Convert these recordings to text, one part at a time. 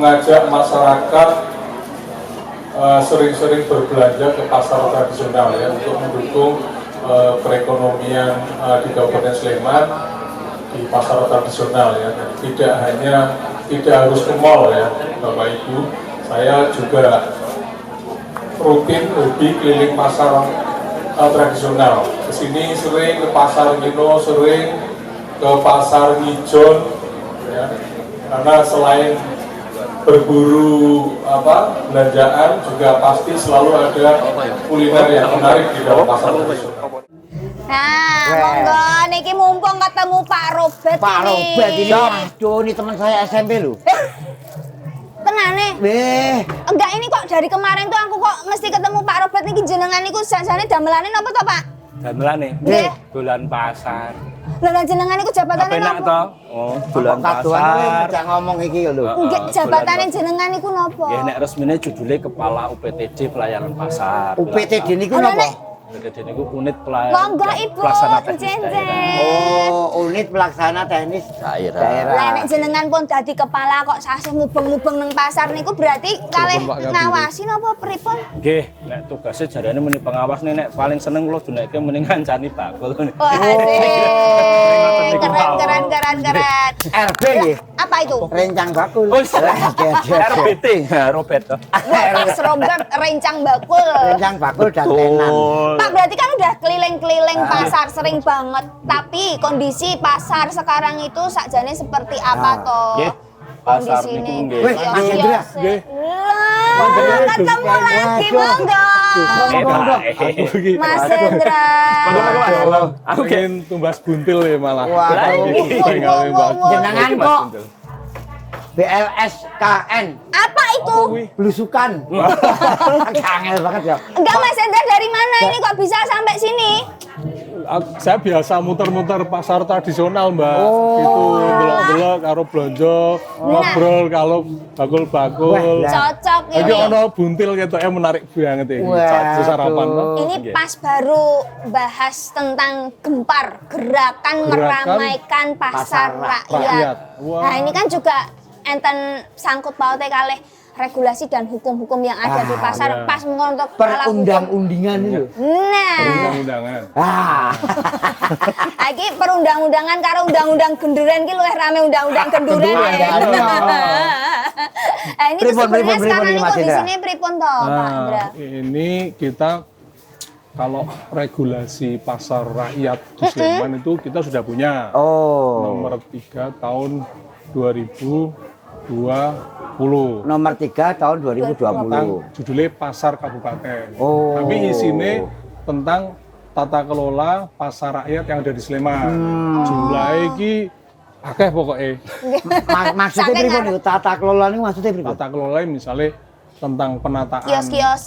mengajak masyarakat sering-sering berbelanja ke pasar tradisional ya untuk mendukung perekonomian di Kabupaten Sleman di pasar tradisional ya. Tidak harus ke mall ya Bapak Ibu. Saya juga rutin hobi keliling pasar tradisional. Kesini sering ke pasar Mino, sering ke pasar Ngijon ya. Karena selain berburu belanjaan juga pasti selalu ada kuliner yang menarik di dalam pasar tradisional. Nah, monggo niki mumpung ketemu Pak Robert Pak ini. Robert ini, aduh ini teman saya SMP loh. Tenane. Enggak, ini kok dari kemarin tuh aku kok mesti ketemu Pak Robert niki jenengan niku sajane damelane napa to, Pak? Damelane. Nggih. Dolan pasar. Lah jenengan niku jabatane Enak napa? to? Oh, dolan pasar. Cak ngomong iki lho. Nggih, jabatane jenengan niku napa? Nggih, nek resmine judule Kepala UPTD Pelayanan Pasar. UPTD niku napa? UPTD niku unit Monggo Ibu, pelaksana teknis jenjen. daerah. Oh, unit pelaksana teknis daerah. Lah nek jenengan pun dadi kepala kok sasih mubeng-mubeng nang pasar niku berarti kalih ngawasi napa pripun? Nggih, nek tugasnya jarane meni pengawas nek paling seneng kula dunekke meni ngancani bakul. Wah, asik. Keren. RB nggih. Apa itu? Rencang bakul. Oh, RBT, Robert. Mas Robert rencang bakul. Rencang bakul dan tenan. Pak, berarti kan udah keliling-keliling pasar sering banget. Tapi kondisi pasar sekarang itu sakjane seperti apa toh? Nggih. Pasar Kondisi niku ini. nggih. Wih, Mas Hendra. Nggih. Lah, ketemu lagi, monggo. Mas Hendra. Aku pengen tumbas buntil ya malah. Jenengan kok BLSKN. Apa itu? Belusukan. Kangen banget ya. Enggak, Mas Hendra dari mana ini kok bisa sampai sini? Saya biasa muter-muter pasar tradisional, Mbak. Oh. Itu delok-delok karo blonjo, ngobrol kalau bakul-bakul. Cocok Iki ini. ono buntil ketoke menarik banget iki. Waduh. Sarapan. Ini pas baru bahas tentang gempar, gerakan meramaikan pasar rakyat. rakyat. Wah. Nah, ini kan juga enten sangkut pautnya kalih regulasi dan hukum-hukum yang ada di pasar pas untuk Perundang-undingan itu. Nah, Undang-undangan. iki perundang-undangan karo undang-undang genduren iki luwih rame undang-undang genduren ya. Nah, ini Pripun, sebenarnya pripun, sekarang pripun, ini Mas Indra? kondisinya pripun toh, Pak Indra? Ini kita kalau regulasi pasar rakyat di Sleman itu kita sudah punya. Oh. Nomor 3 tahun 2020. Nomor 3 tahun Tentang 2020. judulnya Pasar Kabupaten. Oh. Tapi isinya tentang tata kelola pasar rakyat yang ada di Sleman. Jumlahnya iki akeh pokoknya. Maksudnya pripun niku? Tata kelola niku maksudnya pripun? Tata kelola misalnya tentang penataan Kios-kios.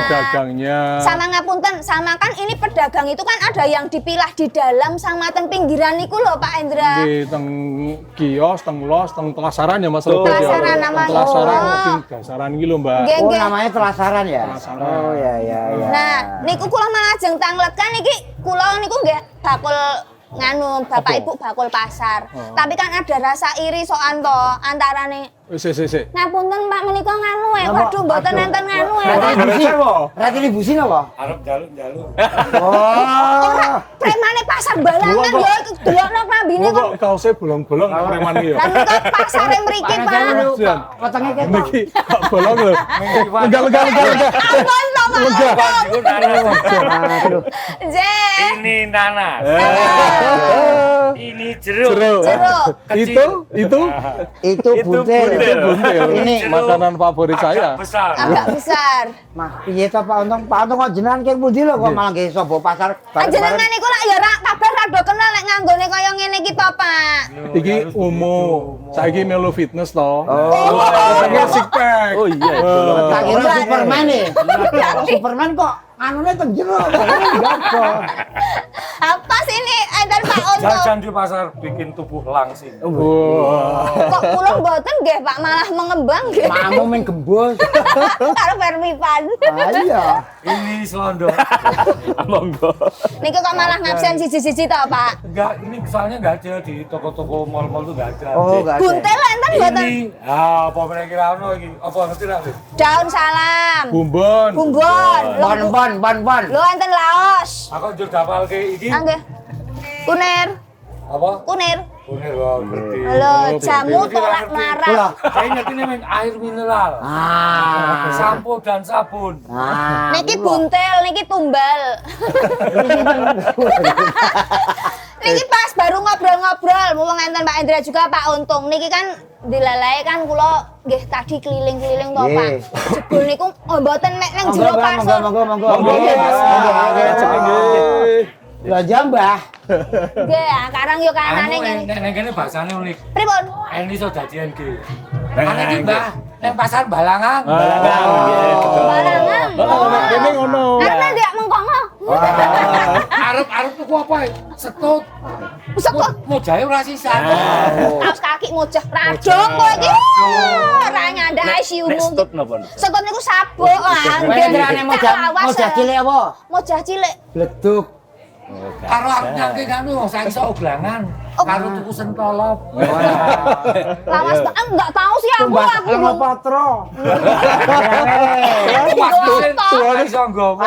pedagangnya. Sama ngapunten, sama kan ini pedagang itu kan ada yang dipilah di dalam sama ten pinggiran niku lho Pak Hendra. Di teng kios, teng los, teng telasaran ya Mas Robert ya. Telasaran namanya. Telasaran, Oh. dasaran gitu Mbak. Nggih, Oh, nggih. namanya telasaran ya? Telasaran. Oh, ya. Nah, niku kula malah jeng tanglet kan iki kula niku nggih bakul nganu Bapak Apa? Ibu bakul pasar. Tapi kan ada rasa iri soan to antarane Si. ngapunten Pak menika nganu Apa? waduh mboten Aduh. enten nganu Retribusi apa? Arep jaluk. Oh. premane pasar balangan ya delokno klambine kok. Kok kaosnya bolong-bolong preman iki ya. Lah menika pasare mriki Pak. Sian. Wetenge ketok. Niki kok bolong lho. Enggak. Ampun to Pak. Aduh. Jeh. Ini nanas. Ini jeruk. Jeruk. Itu Itu buntil. buntil. Ini Makanan favorit saya. Besar. Agak besar. Mah, piye to Pak Untung? Pak Untung kok jenengan kek pundi lho kok malah nggih sobo pasar Jenengan niku lak ya ra kabeh rada kenal lek nganggone kaya ngene iki to, Pak. Iki umum. Saiki melu fitness to. Oh. Pengen six pack. Oh iya. Tak kira Superman nih. Superman kok anune teng jero. Gapo. Apa sih ini ngeten Pak Untung. Jajan di pasar bikin tubuh langsing. Kok kula mboten nggih Pak, malah mengembang nggih. Kamu main gembos. Karo Permipan. Iya. Ini selondok. Monggo. Niki kok malah ngabsen siji-siji to Pak? Enggak, ini soalnya enggak ada di toko-toko mall-mall tuh enggak ada. Oh, enggak ada. Buntel enten mboten? Ini, apa mereka kira ono iki? Apa ngerti ra? Daun salam. Bumbon. Bumbon. Bon. Lho enten laos. Aku njur dapalke iki. Ah nggih. Kunir. Apa? Kunir. Kunir wae ngerti. Halo, jamu tolak marah. Lah. Saya ngerti nih air mineral. Sampo dan sabun. Niki buntel, niki tumbal. Niki pas baru ngobrol-ngobrol, mumpung enten Pak Indra juga Pak Untung. Niki kan dilalai kan kula nggih tadi keliling-keliling to Pak. Jebul niku mboten mek nang jero pasar. Monggo. Ya jambah. Nggih, karang yo kanane Anu ngene. nek kene bahasane unik. Pripun? Ini iso dadian ki. Ana iki Mbah, nang pasar Balangan. Barangan. Kene ngono. Arep ndak mengkongo. Arep tuku apa? Setut. Sekut. Mojahe ora sisa. Kaos kaki mojah radong kowe iki. Ora nyandak ICU Nek mu. stut napa? Sekut niku sabuk. Penderane mojah cilik apa? Mojah cilik. Bleduk. Karo aku nyangke kanu sak iso oglangan. Karo tuku sentolop. Lawas enggak tahu sih aku Tumbas patro. Pas mesin tuane iso nggowo.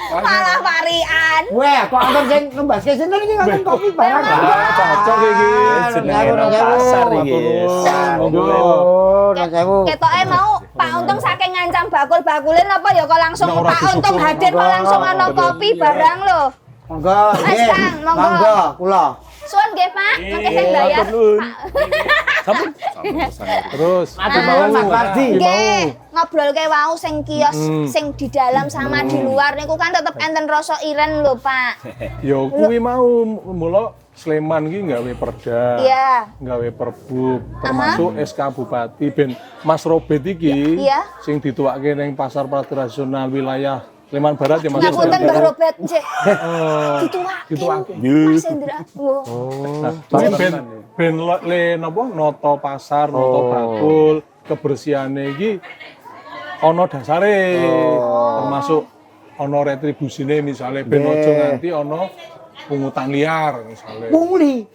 Malah varian. Weh, kok antar sing nembas ke sini iki ngoten kopi barang. Cocok iki. Jenenge nang pasar iki. Ketoke mau Pak Untung saking ngancam bakul-bakulin apa ya kok langsung Nek ora Pak Untung disusul, hadir kok langsung ana kopi barang lho. Monggo, Mas, nggih. Kang, monggo. Monggo, kula. Suwun nggih Pak, mangke sing bayar. Sampun. Terus Matur nuwun Mas Wardi. Nggih, ngobrol ke wau sing kios sing di dalam sama di luar niku kan tetep enten rasa iren lho Pak. ya kuwi mau mula Sleman iki gawe perda. Iya. Gawe perbub termasuk SK Bupati ben Mas Robet iki Iya. sing dituwake ning pasar tradisional wilayah Sleman Barat ya Mas. Ngapunten Mbah Robert Cek. Dituwake. Dituwake. Mas Indra. Tapi ben le napa noto pasar, noto bakul, kebersihane iki ana dasare. Termasuk ana retribusine misale ben aja nganti ana pungutan liar misale. Pungli.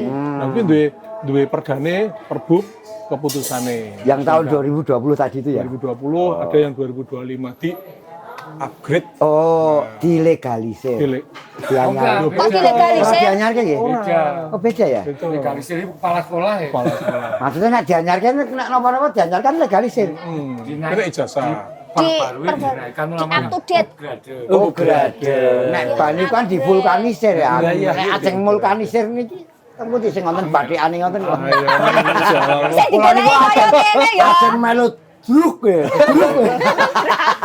Nah kuwi duwe perdane perbub keputusane. Yang tahun 2020 tadi itu ya. 2020 ada yang 2025 di upgrade. Oh, dilegalisir. Dilek. Dianyar. Kok dilegalisir? Dianyarke nggih? Beda. Oh, beda ya? Legalisir ini kepala sekolah ya. Kepala sekolah. Maksudnya nek dianyarke nek napa-napa dianyarkan legalisir. Kena ijazah. Perbarui dinaikkan namanya up to date. upgrade. Oh, grade. Nek bani kan divulkanisir ya. Nek ajeng vulkanisir niki temu sing wonten bathikane ngoten kok. Sing digoleki kaya kene ya. Ajeng melut druk ya.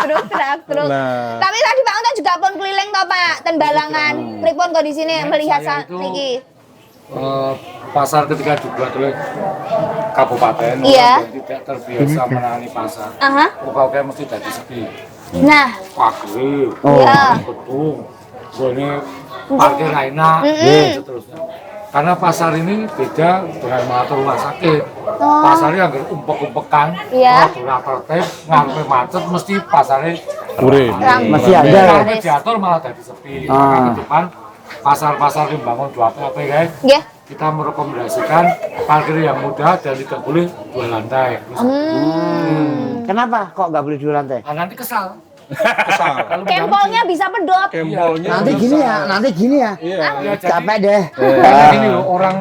Truk. Nah. Tapi tadi Pak Untung juga pun keliling toh Pak, ten Balangan. Pripun kondisine melihat Saya itu- niki? Pasar ketika dibuat oleh kabupaten Iya. orang yang tidak terbiasa menangani pasar. Aha. Pokoknya mesti jadi sepi. Nah, Pagri, iya. gedung, ini parkir enak, dan seterusnya. Karena pasar ini beda dengan mengatur rumah sakit. Pasarnya yang umpek-umpekan, Iya. kalau tertib, ngarepe macet, mesti pasarnya Urip. Masih ada. Kalau diatur malah jadi sepi. Maka ke depan pasar-pasar dibangun dua apa guys? Nggih. Kita merekomendasikan parkir yang mudah dan tidak boleh 2 lantai. Kenapa kok nggak boleh di lantai? Nanti kesal. Kalau Kempolnya bisa pedot. Kempolnya Nanti gini ya. iya. Capek deh. Karena gini loh, orang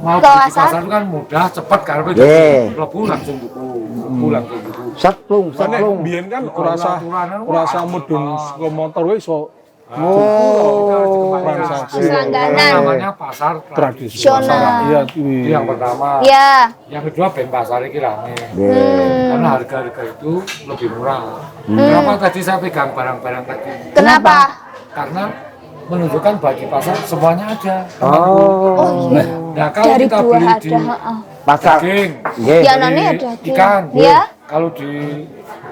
mau beli di Kawasan. pasar itu kan mudah, cepat karena itu Yeah. lebu langsung buku, langsung buku. Setlung. Karena biyen kan ora usah mudun saka motor wis iso transaksi. Langganan. Namanya pasar Tradisional. Iya, Itu yang pertama. Ya. Yang kedua ben pasar ini rame. Karena harga-harga itu lebih murah. Kenapa tadi saya pegang barang-barang tadi? Kenapa? Karena menunjukkan bagi pasar semuanya ada. Oh iya. Nah kalau Dari kita buah beli di ada, heeh. Pasar. daging, Nggih. Ya nane ada daging. ikan, Ya. kalau di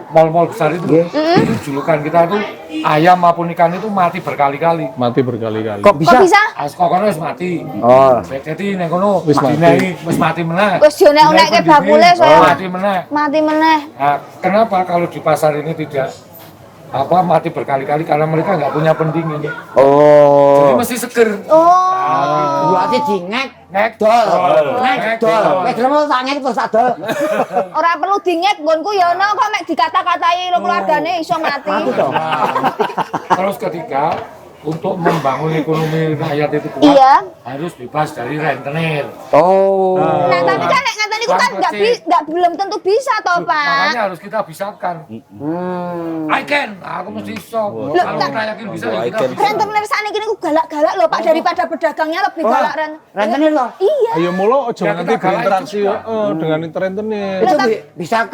mal-mal besar itu, itu julukan kita itu ayam maupun ikan itu mati berkali-kali. Mati berkali-kali. Kok Kok bisa? bisa? Kokono wis mati. Oh. Jadi ning kono Wis mati. wis mati meneh. Wis dionek-onekke bakule saya. Mati meneh. Mati meneh. Nah, kenapa kalau di pasar ini tidak mati berkali-kali karena mereka nggak punya pendingin. Jadi Oh. mesti seger. Oh. Berarti dingek Ngedol. dol. Wis lemu tak ngek terus tak dol. Ora perlu dingek nggonku ya ono kok mek dikata-katai karo keluargane iso mati. Mati toh. Terus ketiga, untuk membangun ekonomi rakyat itu kuat, Iya. harus bebas dari rentenir. Oh. Nah, tapi kan nek ngaten niku kan enggak belum tentu bisa toh, Pak. Makanya harus kita bisakan. I can, aku mesti iso. Kalau kita yakin bisa, ya kita bisa. Rentenir sakniki niku galak-galak lho, Pak, daripada pedagangnya lebih galak Rentenir loh. Iya. Ayo mulu aja Ya, nanti kita galak berinteraksi juga. dengan rentenir. Itu bisa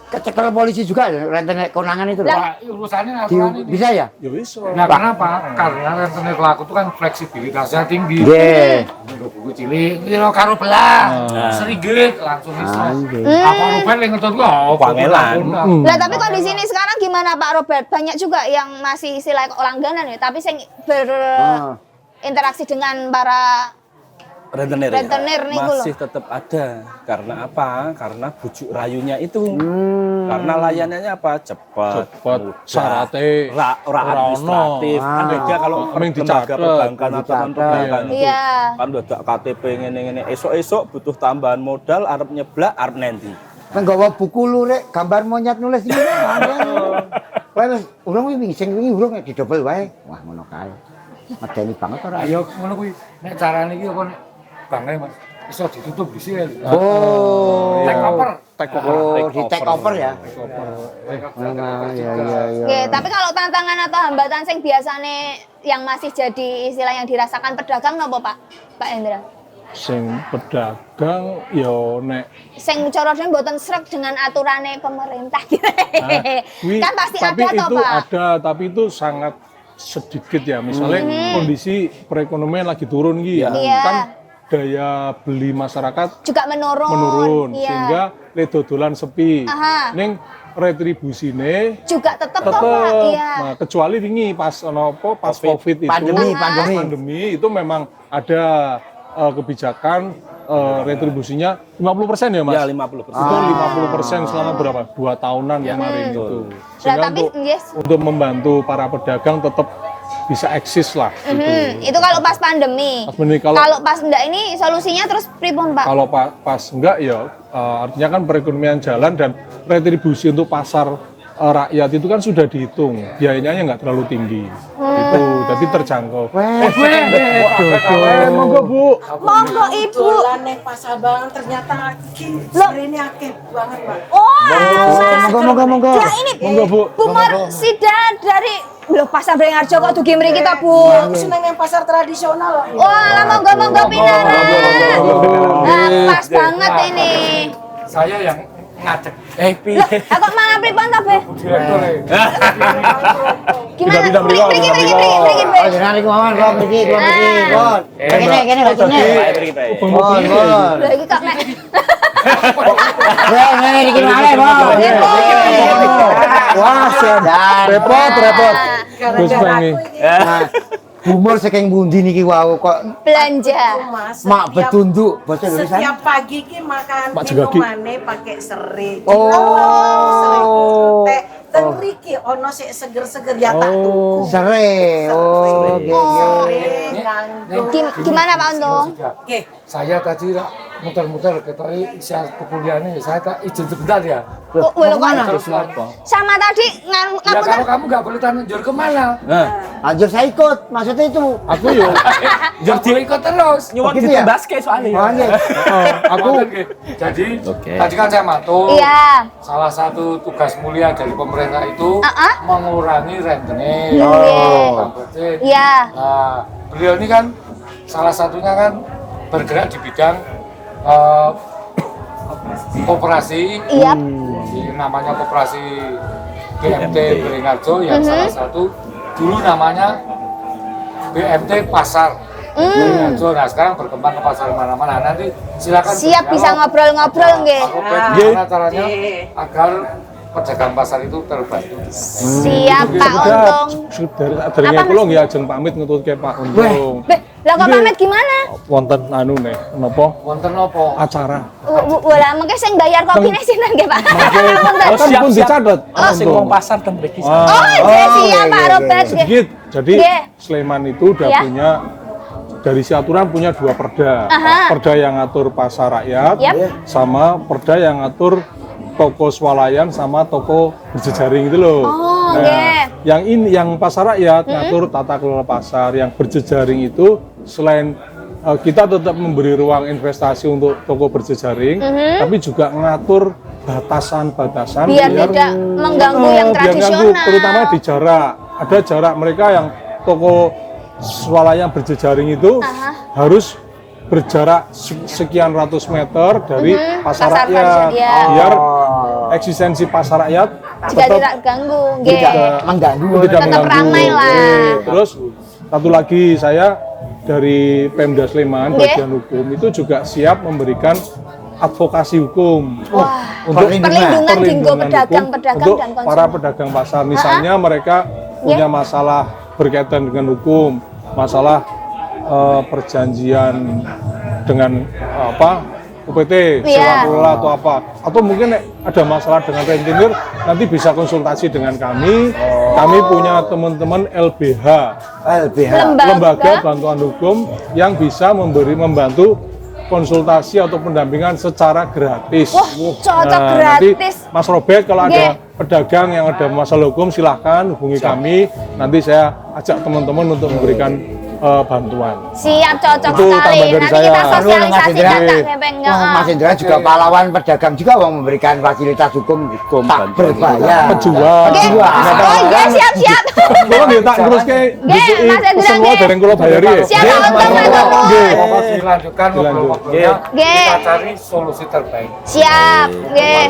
kecekel polisi juga rentenir konangan itu loh. Wah, urusannya aturan ini. Bisa ya? Ya wis. Nah, kenapa? Karena rentenir pelaku itu kan fleksibilitasnya tinggi. Nggih. Buku cilik, ini lo karo belah, serigit langsung iso. Apa Ruben yang ngetut lo? Pangelan. Lah tapi kondisi ini sekarang gimana Pak Robert? Banyak juga yang masih istilah langganan ya, tapi sing berinteraksi dengan para rentenir niku lho. masih tetap ada. Karena apa? Karena bujuk rayunya itu. Karena layanannya apa? Cepat, Cepat, mudah, syaratnya ora administratif. Kan beda kalau Mending lembaga dicatet, perbankan atau dicatet. perbankan itu. Iya. Kan udah KTP ngene-ngene. Esok-esok butuh tambahan modal, arep nyeblak, arep nanti. Nggawa buku lu rek, gambar monyet nulis iki. Kowe wis urung wingi sing wingi urung didobel wae. Wah ngono kae. Medeni banget ora. Ayo ngono kuwi. Nek carane iki kok nek bangke Mas iso ditutup di sini. Oh. Take over. Oh, di take over ya. Nah, ya ya ya. Oke, tapi kalau tantangan atau hambatan sing biasane yang masih jadi istilah yang dirasakan pedagang nopo Pak? Pak Hendra? Sing pedagang yo nek Sing cara dhewe mboten sreg dengan aturane pemerintah. kuwi, Kan pasti tapi ada toh, itu Pak. ada, tapi itu sangat sedikit ya. Misalnya kondisi perekonomian lagi turun gitu. Iya. Kan daya beli masyarakat Juga menurun. Iya. sehingga le dodolan sepi. Aha. Ning retribusine Juga tetep toh tetep. Pak. Iya. Nah, kecuali wingi pas pas Covid itu pandemi itu memang ada kebijakan retribusinya 50% ya Mas? Ya 50%. Itu 50% selama berapa? 2 tahunan kemarin itu. Sehingga tapi, untuk membantu para pedagang tetap bisa eksis lah. Itu kalau pas pandemi. Pas pandemi, Kalau pas enggak ini solusinya terus pripun Pak? Kalau pas enggak ya artinya kan perekonomian jalan dan retribusi untuk pasar rakyat itu kan sudah dihitung, biayanya nggak terlalu tinggi. Itu jadi terjangkau. Monggo Bu. Monggo Ibu. Dolan ning pasar Bang ternyata iki ini akeh banget, Pak. Monggo. Ya ini Monggo Bu. Bu Marsida dari Loh Pasar Beringharjo kok dugi mriki ta Bu? Aku seneng yang pasar tradisional. Wah, lah monggo pinaran. Nah, pas banget ini. Saya yang ngajak Piye? Lah, kok malah pripun ta, Be? direktur. Gimana? Tidak, Mriki, Be. Oh, jangan iku awan kok mriki, kok. Kene lho sini. Lah iki kok mek. Iki male, Wah, sedar. Repot. Gus Bangi. Humor saking pundi niki wau kok Belanja. Mas, mak betunduk bahasa Indonesia. setiap pagi ki makan Mak Jegagi. minumane pakai serai. Oh. Teh teng mriki ono sik seger-seger ya tak tuku. Sere. Oh, nggih. Gimana Pak Untung? Oke. Saya tadi muter-muter ketoki syarat kuliahnya, saya tak izin sebentar ya. Kok belum mana? Terus apa? Sama tadi Ya ngapunten. kalau kamu nggak boleh tanya jor kemana? Nah, Anjur saya ikut, maksudnya itu. Aku yo Jor ikut terus. nyuwun gitu ya? ditebas soalnya. Oh, iya. aku Jadi Oke. tadi kan saya matur. Iya. Salah satu tugas mulia dari pemerintah itu mengurangi rentenir. Bangkrut. Iya. Nah, beliau ini kan salah satunya kan bergerak di bidang koperasi. Iya. Namanya koperasi BMT Beringharjo yang salah satu dulu namanya BMT Pasar Beringharjo. Nah sekarang berkembang ke pasar mana-mana. Nanti silakan Siap bisa ngobrol-ngobrol nggih. Gimana caranya agar pedagang pasar itu terbantu. Siap Pak Untung. Dari Apa, kula Mas? nggih ajeng pamit ngetutke Pak Untung. Beh, lah kok Nggih. pamit gimana? Wonten anu nih, napa? Wonten apa? Acara. Lah mengke sing bayar kopine sinten nggih Pak? Punten. Kan pun dicatet. Ah, sing wong pasar ten mriki. Oh, siap iya, Pak iya, Robert. nggih. Sedikit. Jadi Nggih. Sleman itu udah Ya. punya dari si aturan punya 2 perda. Aha. Perda yang ngatur pasar rakyat Yap. sama perda yang ngatur toko swalayan sama toko berjejaring itu loh. Oh, Nah, nggih. yang pasar rakyat ngatur tata kelola pasar, yang berjejaring itu selain kita tetap memberi ruang investasi untuk toko berjejaring, tapi juga ngatur batasan-batasan Biar tidak mengganggu yang biar ngganggu, tradisional. terutama di jarak. Ada jarak mereka yang toko swalayan berjejaring itu harus berjarak sekian ratus meter dari pasar pasar rakyat, tradisional. biar eksistensi pasar rakyat Jika tidak ganggu, nggih. Tidak mengganggu. tidak Tetap mengganggu. ramai lah. Terus satu lagi saya dari Pemda Sleman Nggih. bagian hukum itu juga siap memberikan advokasi hukum Wah, untuk perlindungan dinggo hukum pedagang-pedagang untuk dan konsumen. para pedagang pasar. Misalnya mereka punya masalah berkaitan dengan hukum, masalah perjanjian dengan UPT, Iya. sewa kelola atau apa, atau mungkin ada masalah dengan rentenir, nanti bisa konsultasi dengan kami. Kami punya teman-teman LBH, LBH. Lembaga Bantuan Hukum, yang bisa membantu konsultasi atau pendampingan secara gratis. Wah, cocok Nanti gratis. Mas Robert kalau Nggih. ada pedagang yang ada masalah hukum silahkan hubungi kami. Nanti saya ajak teman-teman untuk memberikan bantuan. Siap, cocok Itu sekali. tambahan dari Nanti saya. kita Mas sosialisasikan Indra. tak gepeng. Mas Indra juga pahlawan pedagang juga mau memberikan fasilitas hukum tak bantuan. berbayar. Pejuang. Oke. Oh iya, siap. Kalau nggih tak teruske Nggih, Mas Indra, semua nggih. dereng kula bayari ya. Siap, Pak Untung, Mas Untung. Nggih. Pokoknya dilanjutkan ngobrol-ngobrolnya, Nggih. kita cari solusi terbaik. Siap, nggih.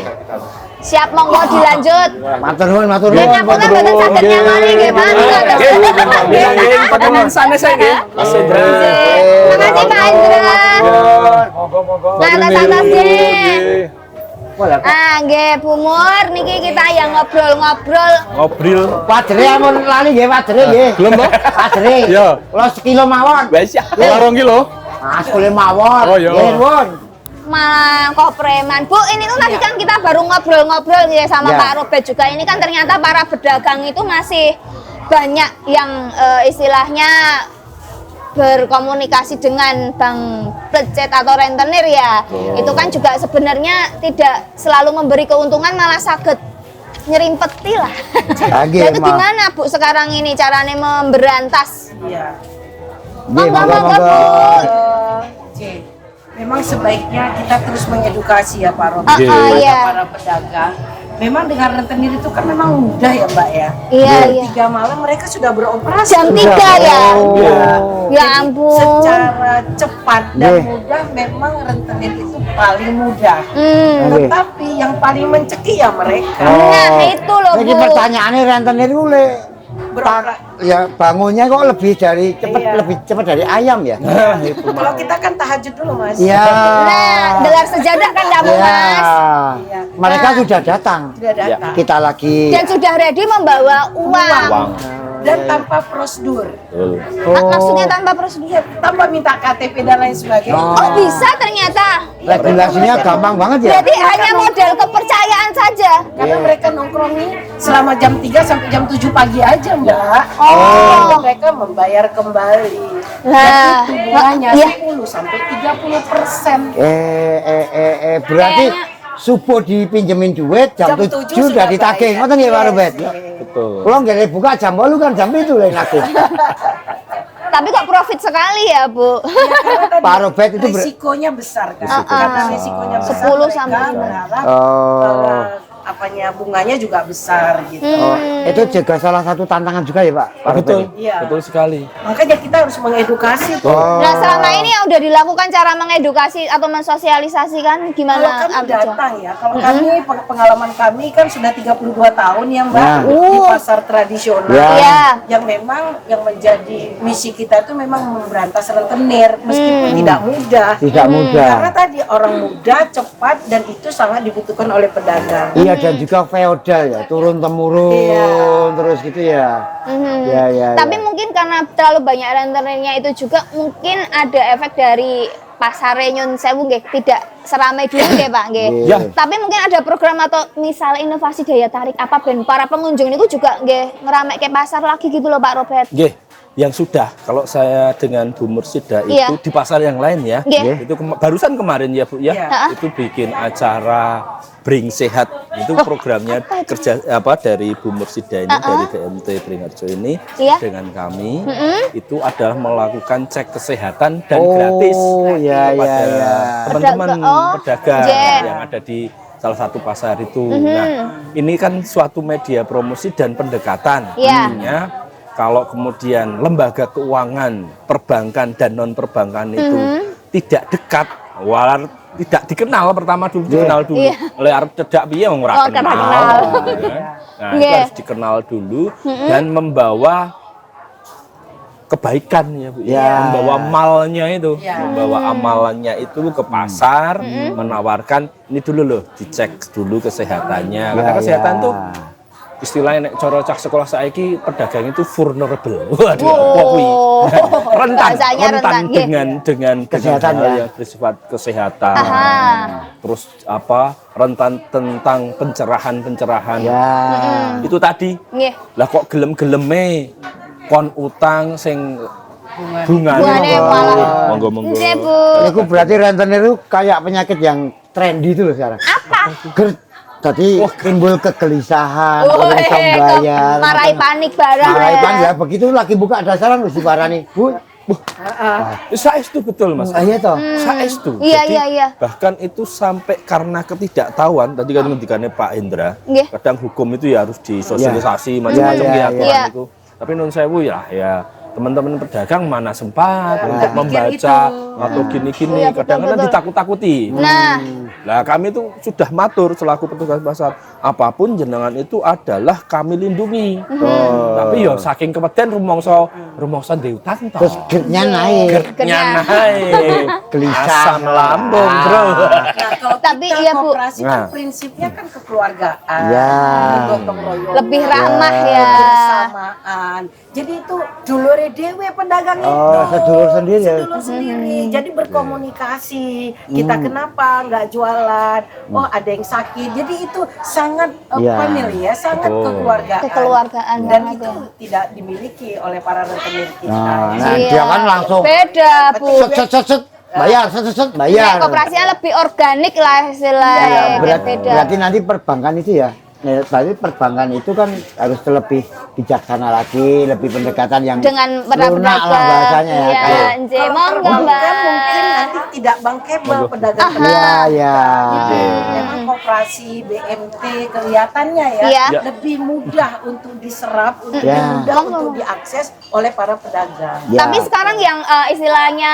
Siap, monggo dilanjut. Matur nuwun, matur Dan nuwun. ngapunten mboten saged nyamani nggih, Mas. Panjenengan sanes saya nggih. Mas Indra. Terima kasih Pak Indra. Monggo-monggo. Santai-santai nggih. Wala, Nggih, Bu Mur, niki kita yang ngobrol-ngobrol. Ngobrol. Padre amun lali nggih, padre nggih. Belum toh? Padre. Iya. Kula sekilo mawon. Wes ya. Warung ki lho. Mas kule mawon. Oh, iya. Nggih, nuwun. Malah kok preman. Bu, ini tuh tadi kan kita baru ngobrol-ngobrol ya sama Ya. Pak Robert juga. Ini kan ternyata para pedagang itu masih banyak yang istilahnya berkomunikasi dengan bank plecet atau rentenir ya. Itu kan juga sebenarnya tidak selalu memberi keuntungan, malah sakit nyerimpeti lah. Lagi, Nah, itu Ma. gimana Bu sekarang ini caranya memberantas? Iya. Nggih, Monggo, monggo, monggo, monggo. Oke. Memang sebaiknya kita terus mengedukasi ya Pak Robi, Iya. kepada Iya. para pedagang. Memang dengan rentenir itu kan memang mudah ya Mbak ya. Iya, Jam iya. 3 malam mereka sudah beroperasi. Jam 3 ya? Iya. Ya Jadi, ampun. secara cepat dan Nggih. mudah memang rentenir itu paling mudah. Hmm. Nggih. Tetapi yang paling mencekik ya mereka. Nah, itu loh, Jadi Bu. pertanyaannya rentenir ku le Beroperasi. ya bangunnya kok lebih Iya. lebih cepat dari ayam ya? Kalau kita kan tahajud dulu Mas. Iya. Nah, gelar sejadah kan kamu, Iya. Mas. Iya. Mereka Nah. sudah datang. Sudah datang. Kita lagi. Dan sudah ready membawa uang. Uang. Dan tanpa prosedur. Maksudnya tanpa prosedur. Tanpa minta KTP dan lain sebagainya. Oh, bisa ternyata. Regulasinya gampang banget ya. Berarti hanya model kepercayaan saja. Karena mereka nongkrongnya selama jam 3 sampai jam 7 pagi aja, Mbak. Oh. Mereka membayar kembali. Lah, Dan itu bunganya iya. 10 sampai 30%. Berarti Kayaknya- subuh dipinjemin duit jam Jam 7 7 sudah sudah ditagih. bayar. Ngoten nggih Pak Yes, Robert? Betul. Kalau nggak buka jam 8 kan jam itu lain aku. Tapi kok profit sekali ya, Bu. Karena tadi Pak Robert itu risikonya besar kan. Karena risikonya besar 10 mereka sampai 15. berharap Oh. apanya bunganya juga besar gitu. Oh, itu juga salah satu tantangan juga ya Pak? Pak Betul. Robert? Iya. Betul sekali. Makanya kita harus mengedukasi tuh. Oh. Nah, selama ini yang udah dilakukan cara mengedukasi atau mensosialisasikan Kalau gimana? kami Abjo? datang ya, kalau kami pengalaman kami kan sudah 32 tahun ya Mbak Ya. di pasar tradisional. Ya. Iya. Yang memang yang menjadi misi kita itu memang memberantas rentenir meskipun tidak mudah. Tidak mudah. Karena tadi orang muda, cepat dan itu sangat dibutuhkan oleh pedagang. Iya dan juga feodal ya, turun temurun terus gitu ya. Ya. Tapi mungkin karena terlalu banyak rentenirnya itu juga mungkin ada efek dari pasare Nyun Sewu nggih, tidak seramai dulu nggih Pak nggih. Ya. Tapi mungkin ada program atau misalnya inovasi daya tarik apa ben para pengunjung niku juga nggih ngeramekke pasar lagi gitu loh Pak Robert. Nggih, yang sudah kalau saya dengan Bu Mursida Iya. itu di pasar yang lain ya. Nggih. Itu barusan kemarin ya Bu ya. Iya. Itu bikin acara Bring Sehat. Itu programnya kerja dari Bu Mursida ini dari BMT Bringarjo ini Iya. dengan kami itu adalah melakukan cek kesehatan dan gratis ya. teman-teman pedagang Iya. yang ada di salah satu pasar itu. Nah, ini kan suatu media promosi dan pendekatan. Iya. Artinya kalau kemudian lembaga keuangan, perbankan dan non perbankan itu tidak dekat, tidak dikenal pertama dulu dikenal dulu. Iya. Oleh arep cedak piye wong ora Oh, karena kenal. Nah, itu Iya. harus dikenal dulu dan membawa kebaikan ya Bu. Ya. Membawa malnya itu, Ya. membawa amalannya itu ke pasar, menawarkan ini dulu loh, dicek dulu kesehatannya. Karena kesehatan tuh istilahnya nek cara cak sekolah saiki pedagang itu vulnerable. Waduh, apa kuwi? Bahasanya rentan, iya. dengan Kesehatan hal ya. yang bersifat kesehatan. Aha. Terus rentan tentang pencerahan. Ya. Itu tadi. Nggih. Lah kok gelem-geleme kon utang sing bungane Bungane malah. monggo. Nggih, Bu. Itu berarti rentenir itu kayak penyakit yang trendy itu loh sekarang. Apa? Tadi timbul kegelisahan, Oh, orang bisa bayar. marai panik barang. Marai panik ya, begitu lagi buka dasaran mesti parani. Bu, Saestu betul Mas. iya toh. Saestu. Iya, Jadi, iya, iya. bahkan itu sampai karena ketidaktahuan tadi kan ngendikane Pak Indra. Nggih. Kadang hukum itu ya harus disosialisasi macam-macam Iya, ya aturan iya. itu. Tapi nun sewu ya teman-teman pedagang mana sempat untuk Pikir membaca itu. atau gini-gini. Iya, betul, Kadang-kadang betul. ditakut-takuti. Nah, Lah kami itu sudah matur selaku petugas pasar, apapun jenengan itu adalah kami lindungi. Tapi yo saking kepeden rumangsa ndek utang to. Terus gernya naik. Gernya naik. Gelisah. Asam lambung, Bro. Nah, kalau Tapi kita iya, Bu. koperasi kan Nah. prinsipnya kan kekeluargaan, Ya. gotong royong, Lebih ramah ya. kebersamaan. Jadi itu dulure dhewe pedagang itu. Oh, sedulur sendiri ya. Sedulur sendiri. Jadi berkomunikasi. Kita kenapa nggak jualan? Oh, ada yang sakit. Jadi itu sangat Ya. family ya, sangat Betul. kekeluargaan. Kekeluargaan Dan banget itu ya. tidak dimiliki oleh para rentenir kita. Nah, Iya. dia kan langsung Beda, Bu. set, bayar, set, bayar. Nek koperasinya lebih organik lah istilahnya. Ya, Kayak beda. berarti nanti perbankan itu ya. Nah, berarti perbankan itu kan harus lebih bijaksana lagi, lebih pendekatan yang Dengan para lunak lah pedagang. bahasanya ya. Iya, Kayak- Nje, Kalau monggo, perbankan Mbak. mungkin nanti tidak bankable pedagang. Iya, iya. Memang koperasi BMT kelihatannya ya, Iya. lebih mudah untuk diserap, lebih Ya. mudah untuk diakses oleh para pedagang. Ya. Tapi sekarang yang istilahnya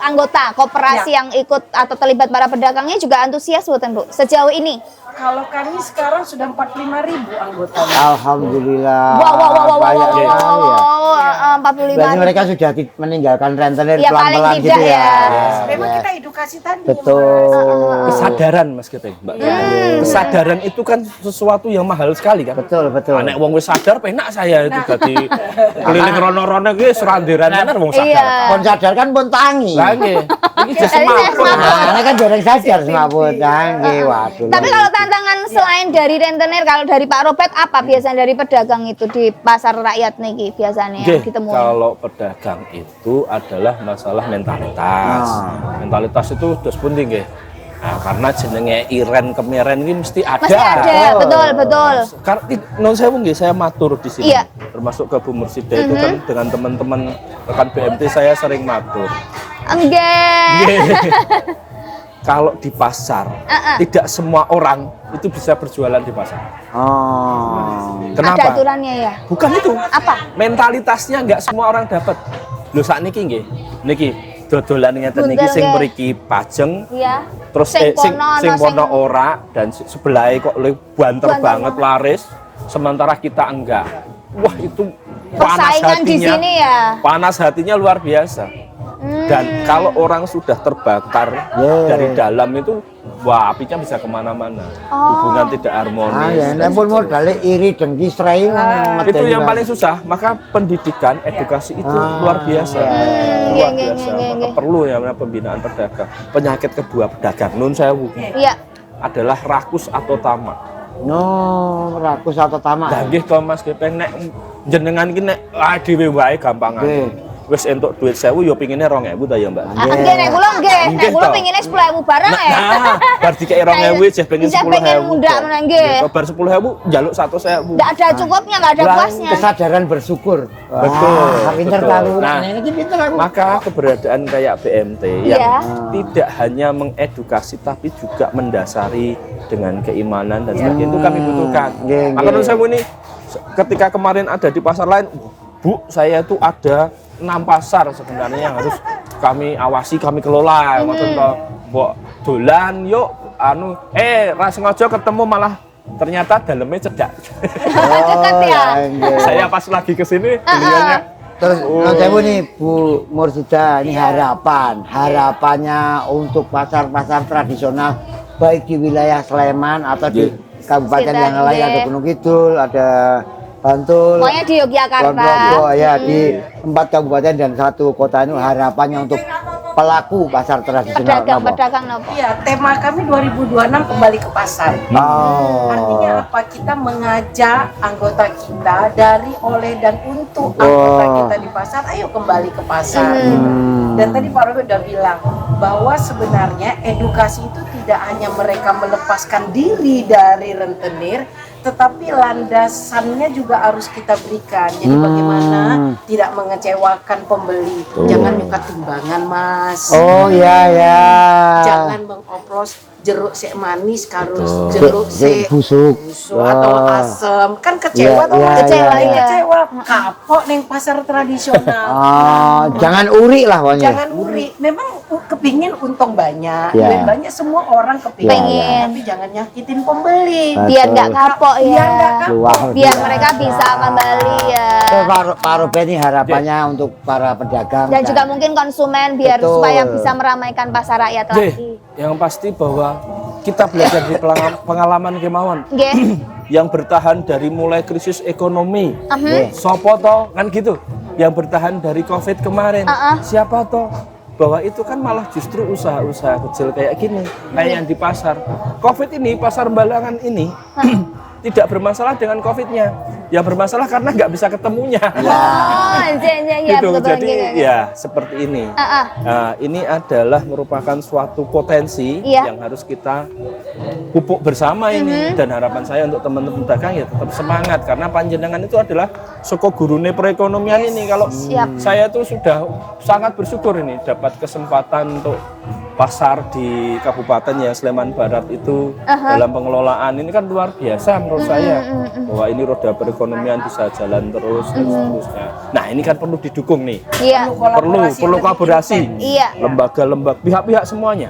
anggota koperasi Ya. yang ikut atau terlibat para pedagangnya juga antusias buatan Bu sejauh ini. Kalau kami sekarang sudah 45.000 anggota. Alhamdulillah. Wow, Banyak sekali ya. 45. Berarti mereka sudah meninggalkan rentenir Ya, paling pelan-pelan tidak gitu ya. ya. Memang Ya. kita edukasi tadi. Betul. Kesadaran Mas Gepeng, Mbak. Kesadaran itu kan sesuatu yang mahal sekali kan. Betul, betul. Nek wong wis sadar penak saya itu dadi keliling rono-rono ki seranderan tenan wong sadar. Iya. Kon sadar kan pun tangi. Lah nggih. Iki jas Jadi saya semaput. semaput. Nah, kan jarang sadar semaput tangi. Waduh. Tapi kalau tantangan selain dari rentenir, kalau dari Pak Robert apa biasanya dari pedagang itu di pasar rakyat niki biasanya yang Nggih, ditemui? kalau pedagang itu adalah masalah mentalitas. Mentalitas itu dos pundi nggih. Nah, karena jenenge iren kemiren ini mesti ada. Pasti ada, betul, betul. Karena non sewu nggih saya matur di sini. Iya. Termasuk ke Bu Mursida itu kan dengan teman-teman rekan BMT saya sering matur. Enggak. Kalau di pasar tidak semua orang itu bisa berjualan di pasar. Oh. Ada Kenapa? aturannya ya. Bukan itu. Apa? Mentalitasnya nggak semua orang dapat. Lho sak niki nggih. Niki dodolan ngeten niki Buntel sing nggih. mriki pajeng Iya. terus Sing sing kono, sing ono kono sing- ora dan sebelahnya kok banter Banter banget banget. laris sementara kita enggak. Wah, itu panas Persaingan di hatinya. sini ya. Panas hatinya luar biasa. Dan kalau orang sudah terbakar dari dalam itu wah apinya bisa kemana-mana. Hubungan tidak harmonis. Ya, nek pun modalnya iri dengki serai Itu yang paling susah. Maka pendidikan, edukasi itu luar biasa. Luar biasa. Maka perlu ya pembinaan pedagang. Penyakit kedua pedagang nun sewu Iya. adalah rakus atau tamak. No, rakus atau tamak. Lah nggih to Mas Gepeng nek jenengan iki nek dhewe wae gampangan. Wis entuk duit 1000 ya pingine 2000 ta ya Mbak. Nggih nek kula nggih, nek kula pengine 10.000 barang ya. Nah, bar dikek 2000 jeh pengen 10.000. pengen mundak meneh nggih. Bar 10.000 njaluk 100.000. Enggak ada cukupnya, enggak ada Lah, puasnya. Kesadaran bersyukur. Betul, Pinter betul. tahu. Nah, Ini pinter aku. maka keberadaan kayak BMT Iya. yang tidak hanya mengedukasi tapi juga mendasari dengan keimanan dan sebagainya itu kami butuhkan. Nggih, Maka menurut saya ini ketika kemarin ada di pasar lain, Bu, saya itu ada 6 pasar sebenarnya yang harus kami awasi, kami kelola. Maksud mbok dolan yuk anu ra sengaja ketemu malah ternyata dalamnya cedak. Deket ya. Saya pas lagi ke sini beliaunya Terus saya nih Bu Mursida, ini harapannya untuk pasar-pasar tradisional baik di wilayah Sleman atau di kabupaten Sekitar, yang lain, ada nggih. Gunung Kidul, ada Bantul, Pokoknya di Yogyakarta. Ponorogo, ya di 4 kabupaten dan 1 kota ini harapannya untuk pelaku pasar tradisional. Napa? Pedagang nopo? Iya, tema kami 2026 kembali ke pasar. Oh. Artinya apa? Kita mengajak anggota kita dari, oleh, dan untuk anggota kita di pasar, ayo kembali ke pasar. Gitu. Dan tadi Pak Robi udah bilang bahwa sebenarnya edukasi itu tidak hanya mereka melepaskan diri dari rentenir, tetapi landasannya juga harus kita berikan. Jadi bagaimana tidak mengecewakan pembeli. Jangan nyuka timbangan, Mas. Oh iya ya. Jangan mengoplos jeruk sek manis karo jeruk sek busuk. atau asem. Kan kecewa tuh, Iya, kecewa, iya, iya. kecewa. Kapok neng pasar tradisional. Jangan uri lah pokoknya. Jangan uri. Memang kepingin untung banyak, Ya. duit banyak, semua orang kepingin. Pengen. Tapi jangan nyakitin pembeli. Biar nggak kapok ya. Biar nggak kapok. Wah, Biar mereka bisa kembali ya. So, Pak Ruben ini harapannya untuk para pedagang Dan juga mungkin konsumen biar Betul. supaya bisa meramaikan pasar rakyat lagi. yang pasti bahwa kita belajar di pengalaman kemauan Nggih. yang bertahan dari mulai krisis ekonomi. Sopo to kan gitu. Yang bertahan dari Covid kemarin. Siapa toh? Bahwa itu kan malah justru usaha-usaha kecil kayak gini, kayak yang di pasar. Covid ini, pasar Balangan ini tidak bermasalah dengan Covid-nya. Yang bermasalah karena nggak bisa ketemunya. Oh, iya, Gitu. betul, Jadi betul. ya seperti ini. Nah, ini adalah merupakan suatu potensi Iya. yang harus kita pupuk bersama ini. Dan harapan saya untuk teman-teman pedagang ya tetap semangat karena panjenengan itu adalah soko gurune perekonomian ini. Kalau saya tuh sudah sangat bersyukur ini dapat kesempatan untuk pasar di Kabupaten ya Sleman Barat itu dalam pengelolaan ini kan luar biasa menurut saya bahwa ini roda perekonomian bisa jalan terus dan seterusnya. Nah ini kan perlu didukung nih, Iya. perlu kolaborasi Iya. lembaga-lembaga pihak-pihak semuanya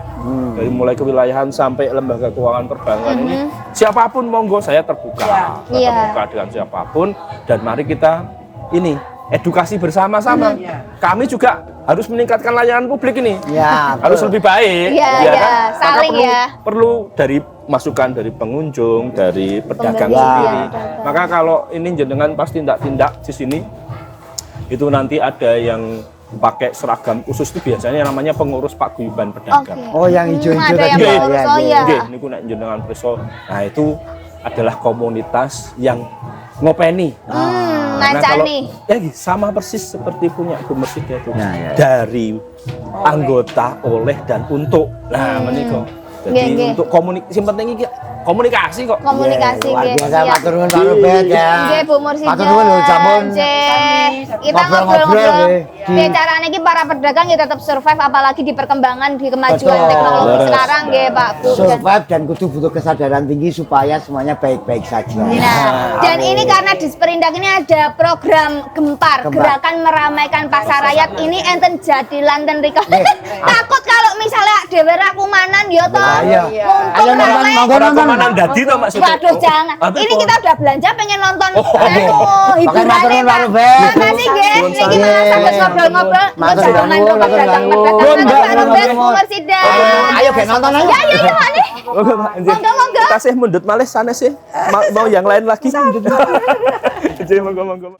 dari mulai kewilayahan sampai lembaga keuangan perbankan ini siapapun monggo saya terbuka Iya. terbuka dengan siapapun dan mari kita ini edukasi bersama-sama. Kami juga harus meningkatkan layanan publik ini. Ya, Harus lebih baik. Iya, ya iya. kan? Maka Saling ya. perlu dari masukan dari pengunjung, dari pedagang Pembeli, sendiri. ya, pedagang. Maka kalau ini jenengan pasti tindak di sini itu nanti ada yang pakai seragam khusus itu biasanya namanya pengurus paguyuban pedagang. Oke. Oh, yang hijau-hijau Ada yang tadi. Nggih. pengurus, oh iya. Nggih, niku nek jenengan preso. Nah, itu adalah komunitas yang ngopeni. Karena kalau Ngancani. ya sama persis seperti punya Bu Mursida itu. Nah, ya. Dari anggota oleh dan untuk. Nah, menika. Jadi Nggih, nggih. untuk komunikasi penting iki komunikasi kok. Komunikasi Luar nggih. biasa, Siap. matur nuwun Pak Ruben ya. Nggih Bu Mursida. Matur nuwun lho sampun Nggih. Kita ngobrol-ngobrol, ngobrol-ngobrol. nggih. Nggih, carane iki para pedagang ya tetap survive apalagi di perkembangan di kemajuan Betul. teknologi Leres. sekarang nggih Pak Bu. survive dan kudu butuh kesadaran tinggi supaya semuanya baik-baik saja. Nah, dan ini karena di Seperindak ini ada program Gempar, gerakan meramaikan pasar rakyat ini enten jadi lanten riko. Takut kalau misalnya dhewe ra kumanan ya toh. Ayo. Mumpung Ayo nonton, ramai. monggo Orang nonton. kemana dadi to maksudnya? Waduh jangan. Tapi Ini kok- kita udah belanja pengen nonton Oh, hiburannya Pakai matur nuwun Pak Ruben. Makasih nggih. Niki malah sampai ngobrol-ngobrol. Matur Jangan nuwun, dong, matur dagang nuwun. pedagang. Mbak, Pak Ruben, matur nuwun. Umar Sidang. Ayo kayak nonton aja. Ya, iya, Pak nih. Monggo Pak, nggih. Monggo. Kita sih mundut malih sana sih. Mau yang lain lagi. Jadi monggo.